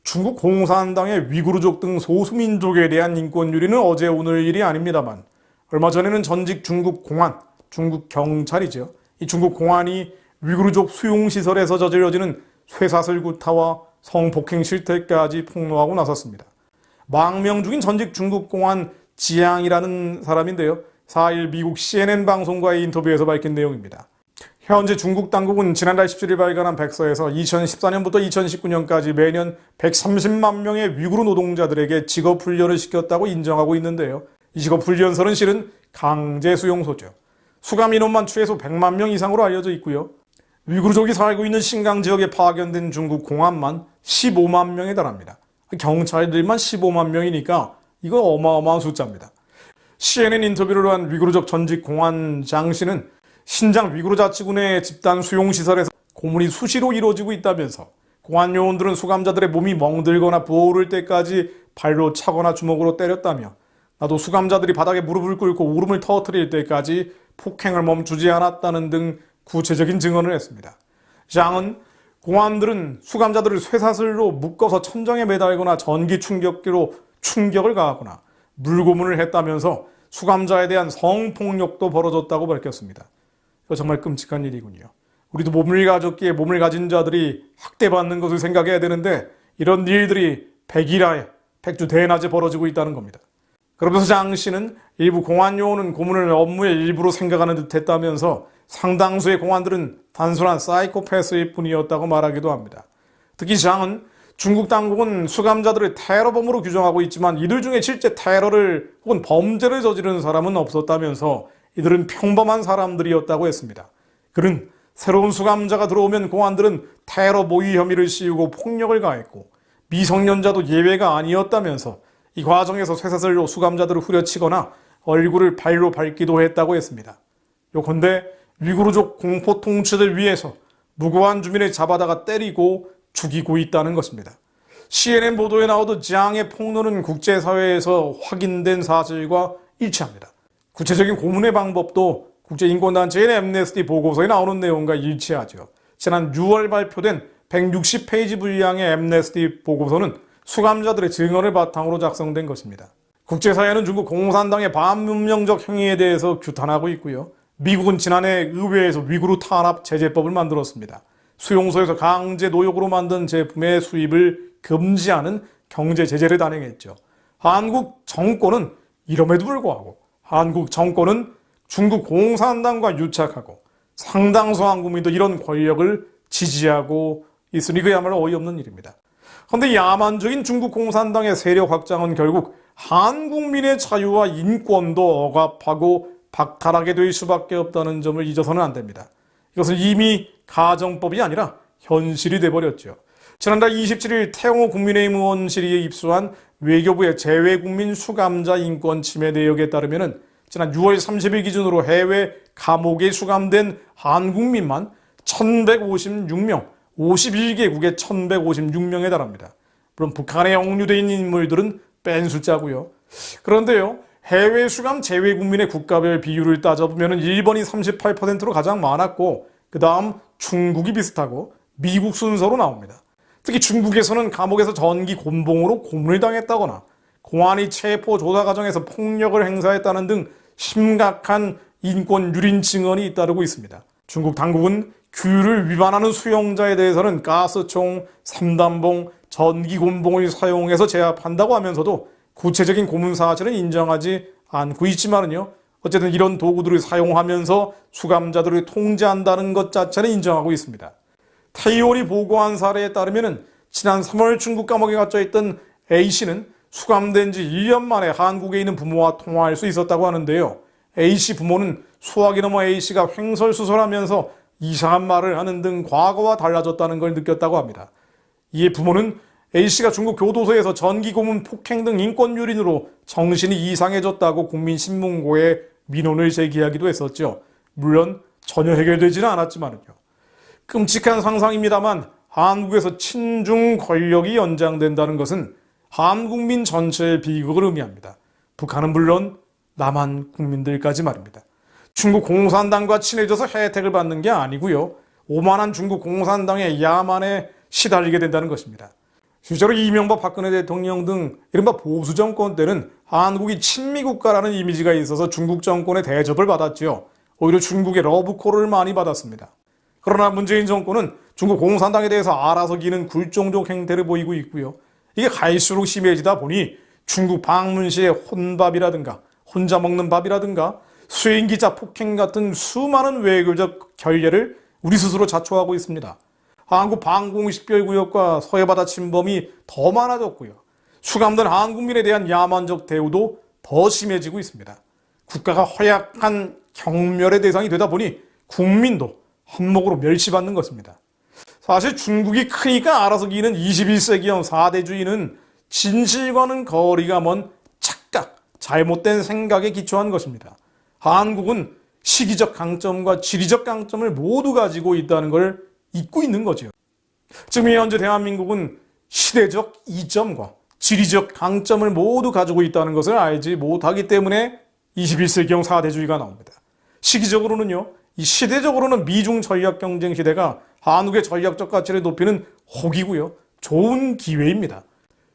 중국 공산당의 위구르족 등 소수민족에 대한 인권유린은 어제 오늘 일이 아닙니다만 얼마 전에는 전직 중국 공안, 중국 경찰이죠. 이 중국 공안이 위구르족 수용시설에서 저질러지는 쇠사슬 구타와 성폭행 실태까지 폭로하고 나섰습니다. 망명 중인 전직 중국 공안 지양이라는 사람인데요. 4일 미국 CNN 방송과의 인터뷰에서 밝힌 내용입니다. 현재 중국 당국은 지난달 17일 발간한 백서에서 2014년부터 2019년까지 매년 130만 명의 위구르 노동자들에게 직업훈련을 시켰다고 인정하고 있는데요. 이 직업훈련소는 실은 강제수용소죠. 수감 인원만 최소 100만 명 이상으로 알려져 있고요. 위구르족이 살고 있는 신강 지역에 파견된 중국 공안만 15만 명에 달합니다. 경찰들만 15만 명이니까 이거 어마어마한 숫자입니다. CNN 인터뷰를 한 위구르족 전직 공안 장 씨는 신장 위구르 자치군의 집단 수용시설에서 고문이 수시로 이루어지고 있다면서 공안 요원들은 수감자들의 몸이 멍들거나 부어오를 때까지 발로 차거나 주먹으로 때렸다며 나도 수감자들이 바닥에 무릎을 꿇고 울음을 터뜨릴 때까지 폭행을 멈추지 않았다는 등 구체적인 증언을 했습니다. 장은 공안들은 수감자들을 쇠사슬로 묶어서 천장에 매달거나 전기 충격기로 충격을 가하거나 물고문을 했다면서 수감자에 대한 성폭력도 벌어졌다고 밝혔습니다. 이거 정말 끔찍한 일이군요. 우리도 몸을 가졌기에 몸을 가진 자들이 학대받는 것을 생각해야 되는데 이런 일들이 백일하에 백주대낮에 벌어지고 있다는 겁니다. 그러면서 장 씨는 일부 공안 요원은 고문을 업무의 일부로 생각하는 듯 했다면서 상당수의 공안들은 단순한 사이코패스일 뿐이었다고 말하기도 합니다. 특히 장은 중국 당국은 수감자들을 테러범으로 규정하고 있지만 이들 중에 실제 테러를 혹은 범죄를 저지른 사람은 없었다면서 이들은 평범한 사람들이었다고 했습니다. 그는 새로운 수감자가 들어오면 공안들은 테러 모의 혐의를 씌우고 폭력을 가했고 미성년자도 예외가 아니었다면서 이 과정에서 쇠사슬로 수감자들을 후려치거나 얼굴을 발로 밟기도 했다고 했습니다. 요컨대 위구르족 공포 통치를 위해서 무고한 주민을 잡아다가 때리고 죽이고 있다는 것입니다. CNN 보도에 나오듯 지앙의 폭로는 국제사회에서 확인된 사실과 일치합니다. 구체적인 고문의 방법도 국제인권단체인 앰네스티 보고서에 나오는 내용과 일치하죠. 지난 6월 발표된 160페이지 분량의 앰네스티 보고서는 수감자들의 증언을 바탕으로 작성된 것입니다. 국제사회는 중국 공산당의 반문명적 행위에 대해서 규탄하고 있고요. 미국은 지난해 의회에서 위구르 탄압 제재법을 만들었습니다. 수용소에서 강제 노역으로 만든 제품의 수입을 금지하는 경제 제재를 단행했죠. 한국 정권은 이럼에도 불구하고 한국 정권은 중국 공산당과 유착하고 상당수 한국민도 이런 권력을 지지하고 있으니 그야말로 어이없는 일입니다. 그런데 야만적인 중국 공산당의 세력 확장은 결국 한국민의 자유와 인권도 억압하고 박탈하게 될 수밖에 없다는 점을 잊어서는 안 됩니다. 이것은 이미 가정법이 아니라 현실이 돼버렸죠. 지난달 27일 태영호 국민의힘 의원실에 입수한 외교부의 재외국민 수감자 인권 침해 내역에 따르면 지난 6월 30일 기준으로 해외 감옥에 수감된 한국민만 1156명, 51개국에 1156명에 달합니다. 물론 북한에 억류되어 있는 인물들은 뺀 숫자고요. 그런데요, 해외 수감 재외국민의 국가별 비율을 따져보면 일본이 38%로 가장 많았고 그 다음 중국이 비슷하고 미국 순서로 나옵니다. 특히 중국에서는 감옥에서 전기 곤봉으로 고문을 당했다거나 공안이 체포 조사 과정에서 폭력을 행사했다는 등 심각한 인권 유린 증언이 잇따르고 있습니다. 중국 당국은 규율을 위반하는 수용자에 대해서는 가스총, 삼단봉, 전기 곤봉을 사용해서 제압한다고 하면서도 구체적인 고문 사실은 인정하지 않고 있지만은요, 어쨌든 이런 도구들을 사용하면서 수감자들을 통제한다는 것 자체는 인정하고 있습니다. 테이온이 보고한 사례에 따르면 지난 3월 중국 감옥에 갇혀 있던 A씨는 수감된 지 1년 만에 한국에 있는 부모와 통화할 수 있었다고 하는데요. A씨 부모는 수학이 넘어 A씨가 횡설수설하면서 이상한 말을 하는 등 과거와 달라졌다는 걸 느꼈다고 합니다. 이에 부모는 A씨가 중국 교도소에서 전기고문 폭행 등 인권유린으로 정신이 이상해졌다고 국민신문고에 민원을 제기하기도 했었죠. 물론 전혀 해결되지는 않았지만요. 끔찍한 상상입니다만 한국에서 친중 권력이 연장된다는 것은 한국민 전체의 비극을 의미합니다. 북한은 물론 남한 국민들까지 말입니다. 중국 공산당과 친해져서 혜택을 받는 게 아니고요. 오만한 중국 공산당의 야만에 시달리게 된다는 것입니다. 실제로 이명박 박근혜 대통령 등 이른바 보수 정권 때는 한국이 친미국가라는 이미지가 있어서 중국 정권의 대접을 받았지요. 오히려 중국의 러브콜을 많이 받았습니다. 그러나 문재인 정권은 중국 공산당에 대해서 알아서 기는 굴종족 행태를 보이고 있고요. 이게 갈수록 심해지다 보니 중국 방문 시에 혼밥이라든가 혼자 먹는 밥이라든가 수행기자 폭행 같은 수많은 외교적 결례를 우리 스스로 자초하고 있습니다. 한국 방공식별구역과 서해바다 침범이 더 많아졌고요. 수감된 한국민에 대한 야만적 대우도 더 심해지고 있습니다. 국가가 허약한 경멸의 대상이 되다 보니 국민도 한몫으로 멸시받는 것입니다. 사실 중국이 크니까 알아서 기는 21세기형 4대주의는 진실과는 거리가 먼 착각, 잘못된 생각에 기초한 것입니다. 한국은 시기적 강점과 지리적 강점을 모두 가지고 있다는 걸 잊고 있는 거죠. 지금 현재 대한민국은 시대적 이점과 지리적 강점을 모두 가지고 있다는 것을 알지 못하기 때문에 21세기형 4대주의가 나옵니다. 시기적으로는요, 이 시대적으로는 미중 전략 경쟁 시대가 한국의 전략적 가치를 높이는 혹이고요, 좋은 기회입니다.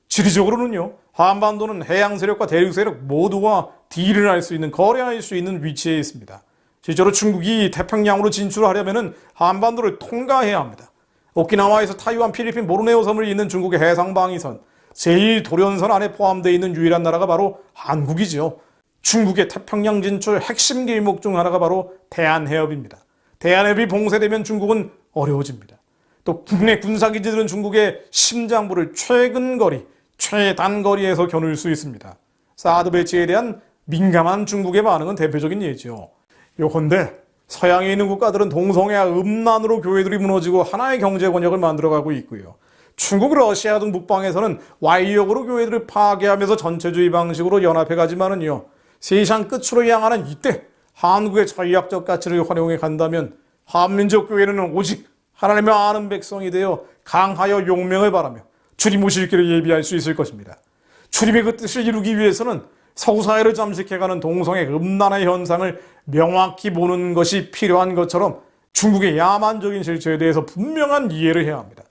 지리적으로는요, 한반도는 해양 세력과 대륙 세력 모두와 딜을 할 수 있는, 거래할 수 있는 위치에 있습니다. 실제로 중국이 태평양으로 진출하려면 한반도를 통과해야 합니다. 오키나와에서 타이완, 필리핀, 보르네오 섬을 잇는 중국의 해상방위선, 제1도련선 안에 포함되어 있는 유일한 나라가 바로 한국이지요. 중국의 태평양 진출 핵심 길목 중 하나가 바로 대한해협입니다. 대한해협이 봉쇄되면 중국은 어려워집니다. 또 국내 군사기지들은 중국의 심장부를 최근거리, 최단거리에서 겨눌 수 있습니다. 사드 배치에 대한 민감한 중국의 반응은 대표적인 예죠. 요컨대 서양에 있는 국가들은 동성애와 음란으로 교회들이 무너지고 하나의 경제 권역을 만들어가고 있고요. 중국, 러시아 등 북방에서는 와이역으로 교회들을 파괴하면서 전체주의 방식으로 연합해가지만은요, 세상 끝으로 향하는 이때 한국의 전략적 가치를 활용해 간다면 한민족 교회는 오직 하나님의 아는 백성이 되어 강하여 용명을 바라며 주님 오실 길을 예비할 수 있을 것입니다. 주님의 그 뜻을 이루기 위해서는 서구사회를 잠식해가는 동성애 음란의 현상을 명확히 보는 것이 필요한 것처럼 중국의 야만적인 실체에 대해서 분명한 이해를 해야 합니다.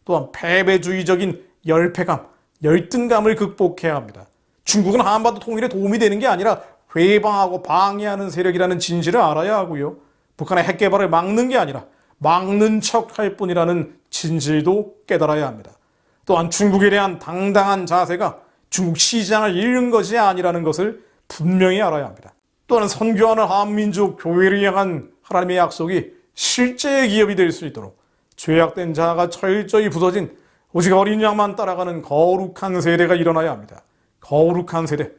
또한 패배주의적인 열패감, 열등감을 극복해야 합니다. 중국은 한반도 통일에 도움이 되는 게 아니라 회방하고 방해하는 세력이라는 진실을 알아야 하고요. 북한의 핵 개발을 막는 게 아니라 막는 척할 뿐이라는 진실도 깨달아야 합니다. 또한 중국에 대한 당당한 자세가 중국 시장을 잃는 것이 아니라는 것을 분명히 알아야 합니다. 또한 선교하는 한민족 교회를 향한 하나님의 약속이 실제의 기업이 될 수 있도록 죄악된 자가 철저히 부서진 오직 어린 양만 따라가는 거룩한 세대가 일어나야 합니다. 거룩한 세대,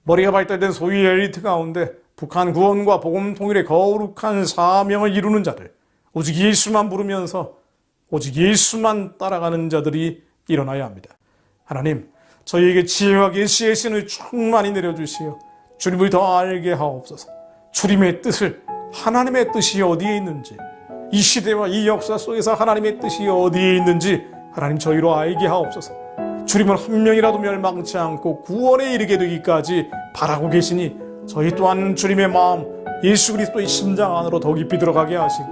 머리가 발달된 소위 엘리트 가운데 북한 구원과 복음 통일의 거룩한 사명을 이루는 자들, 오직 예수만 부르면서 오직 예수만 따라가는 자들이 일어나야 합니다. 하나님, 저희에게 지혜와 계시의 신을 충만히 내려주시어 주님을 더 알게 하옵소서. 주님의 뜻을, 하나님의 뜻이 어디에 있는지, 이 시대와 이 역사 속에서 하나님의 뜻이 어디에 있는지 하나님 저희로 알게 하옵소서. 주님은 한 명이라도 멸망치 않고 구원에 이르게 되기까지 바라고 계시니 저희 또한 주님의 마음, 예수 그리스도의 심장 안으로 더 깊이 들어가게 하시고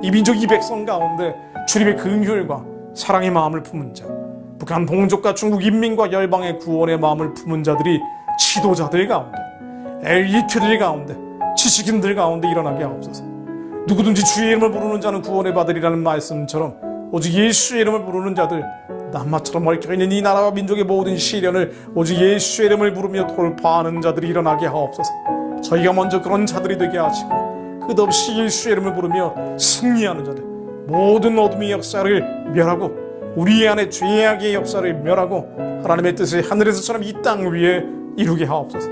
이 민족, 이 백성 가운데 주님의 긍휼과 사랑의 마음을 품은 자, 북한 봉족과 중국 인민과 열방의 구원의 마음을 품은 자들이 지도자들 가운데, 엘리트들 가운데, 지식인들 가운데 일어나게 하옵소서. 누구든지 주의 이름을 부르는 자는 구원을 받으리라는 말씀처럼 오직 예수의 이름을 부르는 자들, 남마처럼 얽혀있는 이 나라와 민족의 모든 시련을 오직 예수의 이름을 부르며 돌파하는 자들이 일어나게 하옵소서. 저희가 먼저 그런 자들이 되게 하시고 끝없이 예수의 이름을 부르며 승리하는 자들, 모든 어둠의 역사를 멸하고 우리 안에 죄악의 역사를 멸하고 하나님의 뜻을 하늘에서처럼 이 땅 위에 이루게 하옵소서.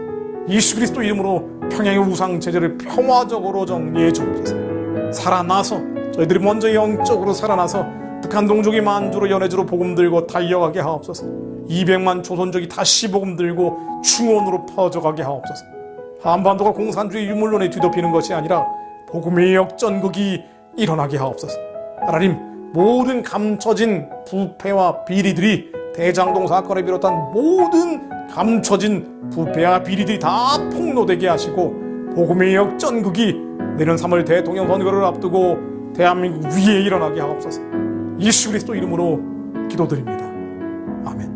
예수 그리스도 이름으로 평양의 우상 체제를 평화적으로 정리해 주옵소서. 살아나서 저희들이 먼저 영적으로 살아나서 북한 동족이 만주로 연해주로 복음 들고 달려가게 하옵소서. 200만 조선족이 다시 복음 들고 충원으로 퍼져가게 하옵소서. 한반도가 공산주의 유물론에 뒤덮이는 것이 아니라 복음의 역전극이 일어나게 하옵소서. 하나님, 모든 감춰진 부패와 비리들이 대장동 사건을 비롯한 모든 감춰진 부패와 비리들이 다 폭로되게 하시고 복음의 역전극이 내년 3월 대통령 선거를 앞두고 대한민국 위에 일어나게 하옵소서. 예수 그리스도 이름으로 기도드립니다. 아멘.